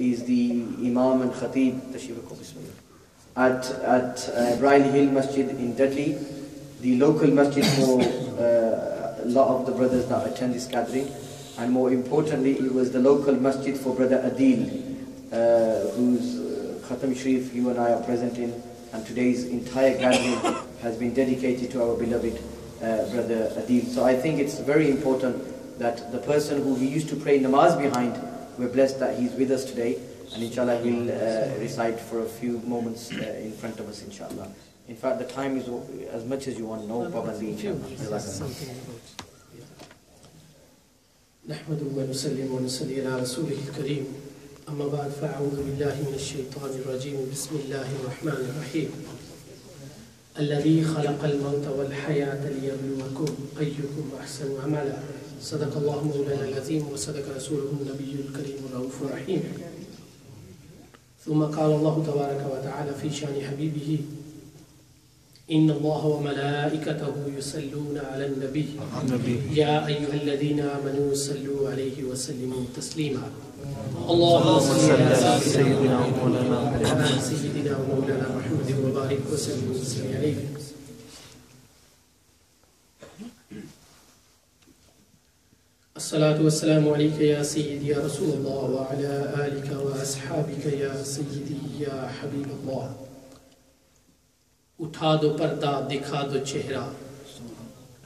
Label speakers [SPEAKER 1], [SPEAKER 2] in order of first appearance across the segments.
[SPEAKER 1] is the Imam and Khatib at Riley Hill Masjid in Dudley, the local masjid for a lot of the brothers that attend this gathering. And more importantly, it was the local masjid for Brother Adil, whose Khatam Sharif you and I are present in, and today's entire gathering has been dedicated to our beloved Brother Adil. So I think it's very important that the person who we used to pray namaz behind, we're blessed that he's with us today, and inshallah he'll recite for a few moments in front of us, inshallah. In fact, the time is as much as you want, no problem.
[SPEAKER 2] نحمده ونسلم ونصلي على رسوله الكريم أما بعد فأعوذ بالله من الشيطان الرجيم بسم الله الرحمن الرحيم الذي خلق الموت والحياة ليبلوكم أيكم أحسن عملا صدق الله مولانا العظيم وصدق رسوله النبي الكريم الرؤوف الرحيم ثم قال الله تبارك وتعالى في شان حبيبه إن الله وملائكته يصلون على النبي يا أيها الذين آمنوا صلوا عليه وسلموا تسليما اللهم صل على سيدنا ومولانا محمد وبارك وسلم وسلم عليه. الصلاة والسلام عليك يا سيدي يا رسول الله وعلى آلك وأصحابك يا سيدي يا حبيب الله. اٹھا دو پردہ دکھا دو چہرہ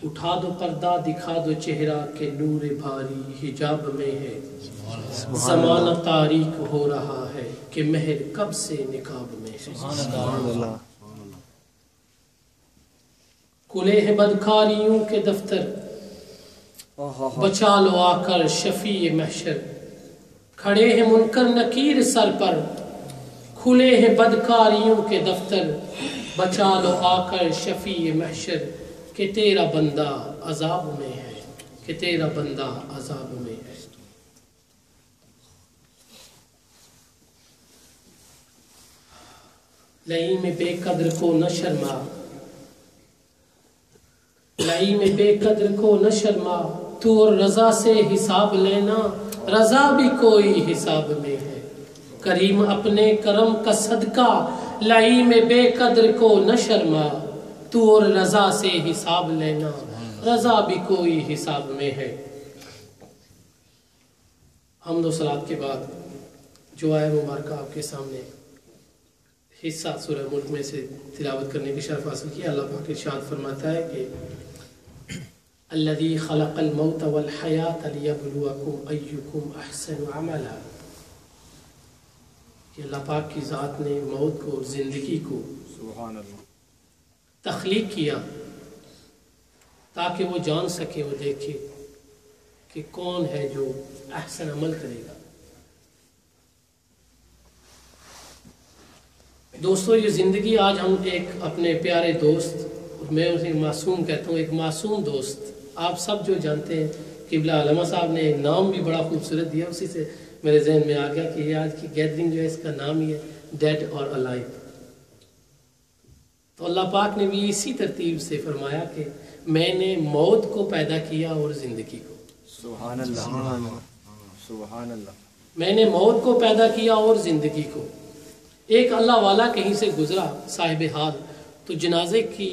[SPEAKER 2] اٹھا دو پردہ دکھا دو چہرہ کہ نور بھاری حجاب میں ہے زمانہ تاریک ہو رہا ہے کہ مہر کب سے نقاب میں ہے کھلے ہیں بدکاریوں کے دفتر بچا لو آ کر شفیع محشر کھڑے ہیں منکر نکیر سر پر کھلے ہیں بدکاریوں کے دفتر بچا لو آ کر شفیع محشر کہ تیرا بندہ عذاب میں ہے کہ تیرا بندہ عذاب میں ہے. لئی میں بے قدر کو نہ شرما لئی میں بے قدر کو نہ شرما تو اور رضا سے حساب لینا رضا بھی کوئی حساب میں ہے. کریم اپنے کرم کا صدقہ لائی میں بے قدر کو نہ شرما تو اور رضا سے حساب لینا رضا بھی کوئی حساب میں ہے. حمد و صلوات کے بعد جو آئے مبارکہ آپ کے سامنے حصہ سورہ ملک میں سے تلاوت کرنے کی شرف حاصل کیا. اللہ پاک ارشاد فرماتا ہے کہ الذی خلق الموت والحیات لیبلوکم ایکم احسن عملا کہ اللہ پاک کی ذات نے موت کو اور زندگی کو سبحان اللہ تخلیق کیا تاکہ وہ جان سکے وہ دیکھے کہ کون ہے جو احسن عمل کرے گا. دوستو یہ زندگی آج ہم ایک اپنے پیارے دوست میں اسے معصوم کہتا ہوں ایک معصوم دوست آپ سب جو جانتے ہیں قبلہ علامہ صاحب نے نام بھی بڑا خوبصورت دیا اسی سے میرے ذہن میں آ گیا کہ یہ آج کی گیدرنگ جو ہے اس کا نام ہی ہے ڈیڈ اور الائیو. تو اللہ پاک نے بھی اسی ترتیب سے فرمایا کہ میں نے موت کو پیدا کیا اور زندگی کو.
[SPEAKER 1] سبحان اللہ سبحان اللہ.
[SPEAKER 2] میں نے موت کو پیدا کیا اور زندگی کو. ایک اللہ والا کہیں سے گزرا صاحب حال تو جنازے کی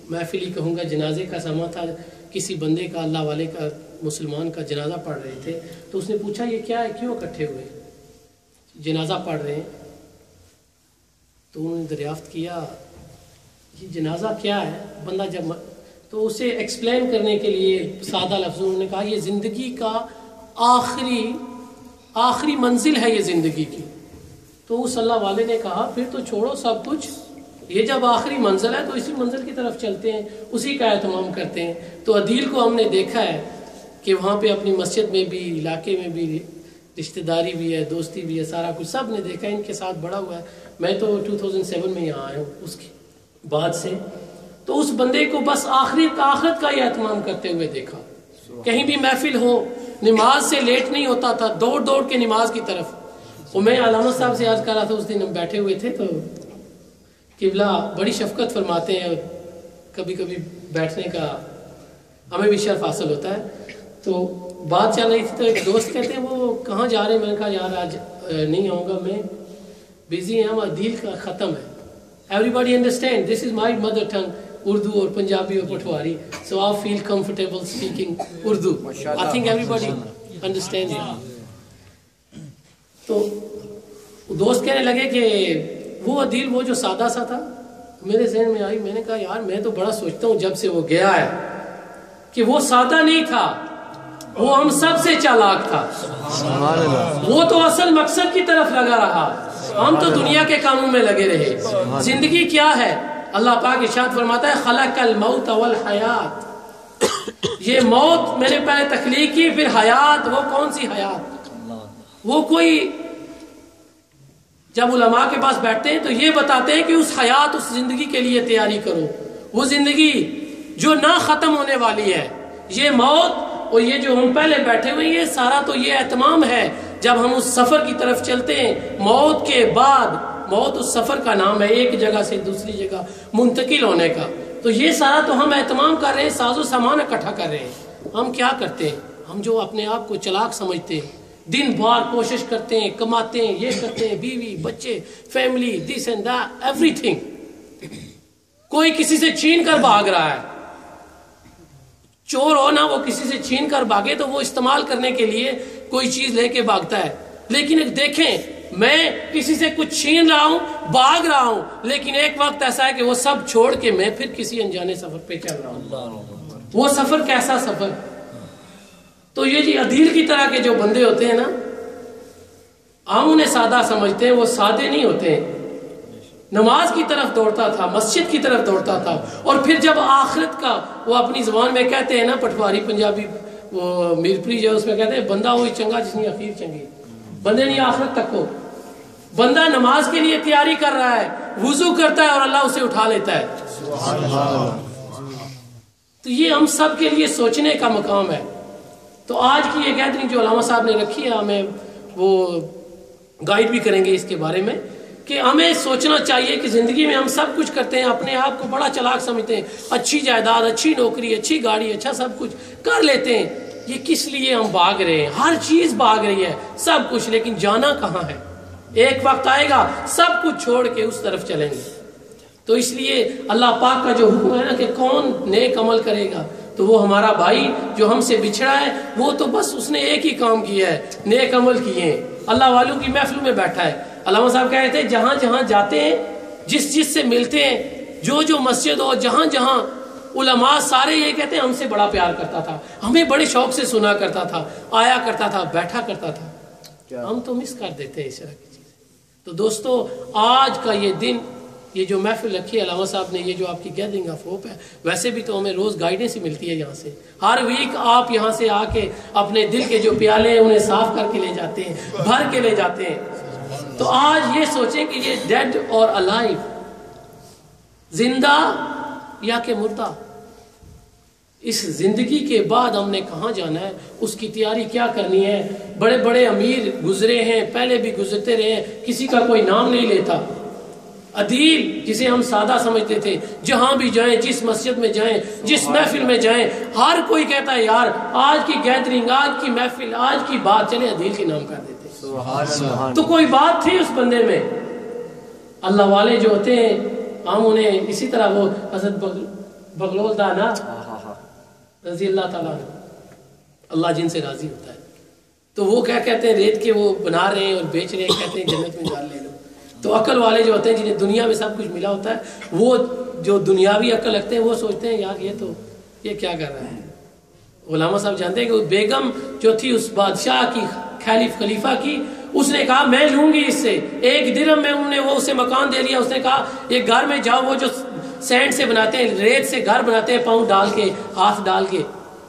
[SPEAKER 2] محفل ہی کہوں گا جنازے کا سما تھا کسی بندے کا اللہ والے کا مسلمان کا جنازہ پڑھ رہے تھے تو اس نے پوچھا یہ کیا ہے کیوں اکٹھے ہوئے جنازہ پڑھ رہے ہیں. تو انہوں نے دریافت کیا یہ جنازہ کیا ہے بندہ جب تو اسے ایکسپلین کرنے کے لیے سادہ لفظوں نے کہا یہ زندگی کا آخری منزل ہے یہ زندگی کی. تو اس اللہ والے نے کہا پھر تو چھوڑو سب کچھ یہ جب آخری منزل ہے تو اسی منزل کی طرف چلتے ہیں اسی کا اہتمام کرتے ہیں. تو عدیل کو ہم نے دیکھا ہے کہ وہاں پہ اپنی مسجد میں بھی علاقے میں بھی رشتہ داری بھی ہے دوستی بھی ہے سارا کچھ سب نے دیکھا ان کے ساتھ بڑا ہوا ہے. میں تو 2007 میں یہاں آیا ہوں اس کے بعد سے تو اس بندے کو بس آخرت کا ہی اہتمام کرتے ہوئے دیکھا. کہیں بھی محفل ہو نماز سے لیٹ نہیں ہوتا تھا دوڑ کے نماز کی طرف. اور میں علامہ صاحب سے عرض کر رہا تھا اس دن ہم بیٹھے ہوئے تھے تو قبلہ بڑی شفقت فرماتے ہیں کبھی کبھی بیٹھنے کا ہمیں بھی شرف حاصل ہوتا ہے. تو بات چل رہی تھی تو ایک دوست کہتے ہیں وہ کہاں جا رہے ہیں. میں نے کہا یار آج نہیں آؤں گا, میں بزی ہوں, عدیل کا ختم ہے. Everybody understand this is my mother tongue, Urdu اور پنجابی اور patwari, so I feel comfortable speaking Urdu. I think everybody understands it. تو دوست کہنے لگے کہ وہ عدیل وہ جو سادہ سا تھا, میرے ذہن میں آئی. میں نے کہا یار میں تو بڑا سوچتا ہوں جب سے وہ گیا ہے کہ وہ سادہ نہیں تھا, وہ ہم سب سے چالاک تھا. وہ تو اصل مقصد کی طرف لگا رہا, ہم تو دنیا کے کاموں میں لگے رہے. زندگی کیا ہے؟ اللہ پاک ارشاد فرماتا ہے خلق الموت والحیات, یہ موت میں نے پہلے تخلیق کی, پھر حیات. وہ کون سی حیات؟ وہ کوئی جب علماء کے پاس بیٹھتے ہیں تو یہ بتاتے ہیں کہ اس حیات, اس زندگی کے لیے تیاری کرو, وہ زندگی جو نہ ختم ہونے والی ہے. یہ موت اور یہ جو ہم پہلے بیٹھے ہوئے یہ سارا تو یہ اہتمام ہے جب ہم اس سفر کی طرف چلتے ہیں. موت کے بعد, موت اس سفر کا نام ہے, ایک جگہ سے دوسری جگہ منتقل ہونے کا. تو یہ سارا تو ہم اہتمام کر رہے ہیں, ساز و سامان اکٹھا کر رہے ہیں. ہم کیا کرتے ہیں؟ ہم جو اپنے آپ کو چلاک سمجھتے ہیں, دن بھر کوشش کرتے ہیں, کماتے ہیں, یہ کرتے ہیں, بیوی بچے family this and that every thing. کوئی کسی سے چھین کر بھاگ رہا ہے. چور ہو نا, وہ کسی سے چھین کر بھاگے تو وہ استعمال کرنے کے لیے کوئی چیز لے کے بھاگتا ہے. لیکن دیکھیں میں کسی سے کچھ چھین رہا ہوں, بھاگ رہا ہوں, لیکن ایک وقت ایسا ہے کہ وہ سب چھوڑ کے میں پھر کسی انجانے سفر پہ چل رہا ہوں. وہ سفر کیسا سفر؟ تو یہ جی عدیل کی طرح کے جو بندے ہوتے ہیں نا, ہم انہیں سادہ سمجھتے ہیں, وہ سادے نہیں ہوتے ہیں. نماز کی طرف دوڑتا تھا, مسجد کی طرف دوڑتا تھا, اور پھر جب آخرت کا وہ اپنی زبان میں کہتے ہیں نا, پٹواری پنجابی وہ میرپری جو اس میں کہتے ہیں بندہ وہی چنگا جس نے اخیر چنگی. بندے نہیں آخرت تک کو, بندہ نماز کے لیے تیاری کر رہا ہے, وضو کرتا ہے اور اللہ اسے اٹھا لیتا ہے. تو یہ ہم سب کے لیے سوچنے کا مقام ہے. تو آج کی یہ گیدرنگ جو علامہ صاحب نے رکھی ہے, ہمیں وہ گائیڈ بھی کریں گے اس کے بارے میں کہ ہمیں سوچنا چاہیے کہ زندگی میں ہم سب کچھ کرتے ہیں, اپنے آپ کو بڑا چلاک سمجھتے ہیں, اچھی جائیداد, اچھی نوکری, اچھی گاڑی, اچھا سب کچھ کر لیتے ہیں. یہ کس لیے ہم بھاگ رہے ہیں؟ ہر چیز بھاگ رہی ہے, سب کچھ, لیکن جانا کہاں ہے؟ ایک وقت آئے گا سب کچھ چھوڑ کے اس طرف چلیں گے. تو اس لیے اللہ پاک کا جو حکم ہے نا کہ کون نیک عمل کرے گا, تو وہ ہمارا بھائی جو ہم سے بچھڑا ہے وہ تو بس اس نے ایک ہی کام کیا ہے, نیک عمل کیے ہیں, اللہ والوں کی محفل میں بیٹھا ہے. علامہ صاحب کہہ رہے تھے جہاں جہاں جاتے ہیں, جس سے ملتے ہیں, جو مسجد ہو, جہاں جہاں علماء سارے یہ کہتے ہیں ہم سے بڑا پیار کرتا تھا, ہمیں بڑے شوق سے سنا کرتا تھا, آیا کرتا تھا, بیٹھا کرتا تھا. ہم تو مس کر دیتے ہیں اس طرح کی چیزیں. تو دوستو آج کا یہ دن, یہ جو محفل رکھی ہے علامہ صاحب نے, یہ جو آپ کی گیدرنگ آف ہوپ ہے, ویسے بھی تو ہمیں روز گائیڈنس ہی ملتی ہے یہاں سے. ہر ویک آپ یہاں سے آ کے اپنے دل کے جو پیالے ہیں انہیں صاف کر کے لے جاتے ہیں, بھر کے لے جاتے ہیں. تو آج یہ سوچیں کہ یہ ڈیڈ اور الائیو, زندہ یا کہ مردہ, اس زندگی کے بعد ہم نے کہاں جانا ہے, اس کی تیاری کیا کرنی ہے. بڑے بڑے امیر گزرے ہیں, پہلے بھی گزرتے رہے ہیں, کسی کا کوئی نام نہیں لیتا. عدیل جسے ہم سادہ سمجھتے تھے, جہاں بھی جائیں, جس مسجد میں جائیں, جس محفل میں جائیں, ہر کوئی کہتا ہے یار آج کی گیدرنگ, آج کی محفل, آج کی بات, چلے عدیل کے نام کر دیتے. تو کوئی بات تھی اس بندے میں. اللہ والے جو ہوتے ہیں ہم انہیں اسی طرح, وہ حضرت بغلول دانا رضی اللہ تعالیٰ, اللہ جن سے راضی ہوتا ہے, تو وہ کیا کہتے ہیں, ریت کے وہ بنا رہے ہیں اور بیچ رہے ہیں, کہتے ہیں جنت میں ڈال لے لو. تو عقل والے جو ہوتے ہیں جنہیں دنیا میں سب کچھ ملا ہوتا ہے, وہ جو دنیاوی عقل رکھتے ہیں وہ سوچتے ہیں یار یہ کیا کر رہا ہے. علامہ صاحب جانتے ہیں کہ وہ بیگم جو تھی اس بادشاہ کی, خلیفہ کی, اس نے کہا میں لوں گی اس سے 1 درہم میں. انہوں نے وہ اسے مکان دے لیا. اس نے کہا یہ گھر میں جاؤ, وہ جو سینڈ سے بناتے ہیں, ریت سے گھر بناتے ہیں, پاؤں ڈال کے, ہاتھ ڈال کے,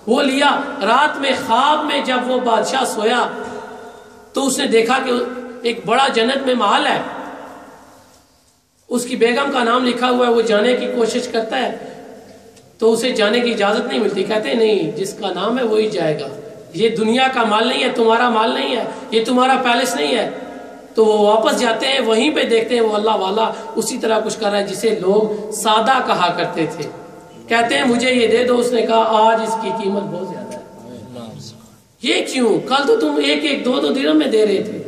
[SPEAKER 2] وہ لیا. رات میں خواب میں جب وہ بادشاہ سویا تو اس نے دیکھا کہ ایک بڑا جنت میں محل ہے, اس کی بیگم کا نام لکھا ہوا ہے. وہ جانے کی کوشش کرتا ہے تو اسے جانے کی اجازت نہیں ملتی. کہتے ہیں نہیں, جس کا نام ہے وہی جائے گا, یہ دنیا کا مال نہیں ہے, تمہارا مال نہیں ہے, یہ تمہارا پیلس نہیں ہے. تو وہ واپس جاتے ہیں, وہیں پہ دیکھتے ہیں وہ اللہ والا اسی طرح کچھ کر رہا ہے جسے لوگ سادہ کہا کرتے تھے. کہتے ہیں مجھے یہ دے دو. اس نے کہا آج اس کی قیمت بہت زیادہ ہے. یہ کیوں؟ کل تو تم ایک ایک دو دو درہم میں دے رہے تھے.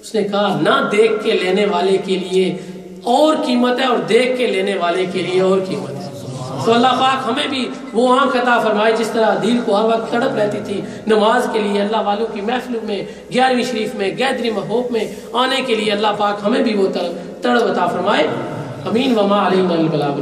[SPEAKER 2] اس نے کہا نہ دیکھ کے لینے والے کے لیے اور قیمت ہے اور دیکھ کے لینے والے کے لیے اور قیمت ہے. تو اللہ پاک ہمیں بھی وہ آنکھ عطا فرمائے جس طرح عدیل کو ہر وقت تڑپ رہتی تھی نماز کے لیے، اللہ والوں کی محفلوں میں، 11ویں شریف میں، گیدرنگ ہوپ میں آنے کے لیے. اللہ پاک ہمیں بھی وہ تڑپ عطا فرمائے. امین. وما علینا البلاغ.